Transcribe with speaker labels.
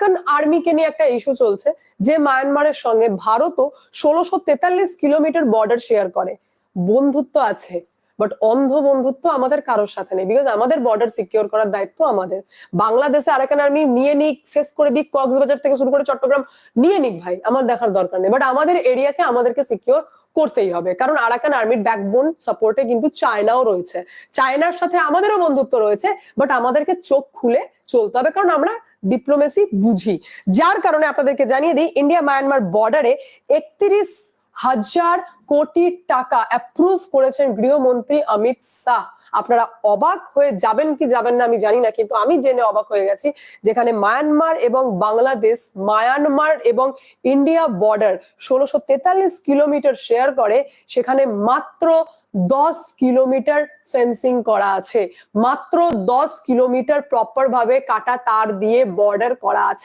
Speaker 1: Arakan আর্মিকে নিয়ে একটা issue চলছে যে মায়ানমারের সঙ্গে ভারতও 1643 কিলোমিটার বর্ডার শেয়ার করে। বন্ধুত্ব আছে, বাট অন্ধ বন্ধুত্ব আমাদের কারোর সাথে নেই, বিকজ আমাদের বর্ডার সিকিউর করার দায়িত্ব আমাদের। বাংলাদেশে আরাকান আর্মি নিয়ে নিক, শেষ করে দিক, কক্সবাজার থেকে শুরু করে চট্টগ্রাম নিয়ে নিক ভাই, আমার দেখার দরকার নেই, বাট আমাদের এরিয়াকে আমাদেরকে সিকিউর করতেই হবে। কারণ আরাকান আর্মির ব্যাকবোন সাপোর্টে কিন্তু চায়নাও রয়েছে, চায়নার সাথে আমাদেরও বন্ধুত্ব রয়েছে, বাট আমাদেরকে চোখ খুলে চলতে হবে, কারণ আমরা ডিপ্লোমেসি বুঝি। যার কারণে আপনাদেরকে জানিয়ে দিই, ইন্ডিয়া মায়ানমার বর্ডারে 31,000 কোটি টাকা অ্যাপ্রুভ করেছেন গৃহমন্ত্রী অমিত শাহ। আপনারা অবাক হয়ে যাবেন কি যাবেন না আমি জানি না, কিন্তু আমি জেনে অবাক হয়ে গেছি, যেখানে মায়ানমার এবং বাংলাদেশ, মায়ানমার এবং ইন্ডিয়া বর্ডার 1643 কিলোমিটার শেয়ার করে, সেখানে মাত্র 10 কিলোমিটার ফেন্সিং করা আছে, মাত্র 10 কিলোমিটার প্রপার ভাবে কাটা তার দিয়ে বর্ডার করা আছে।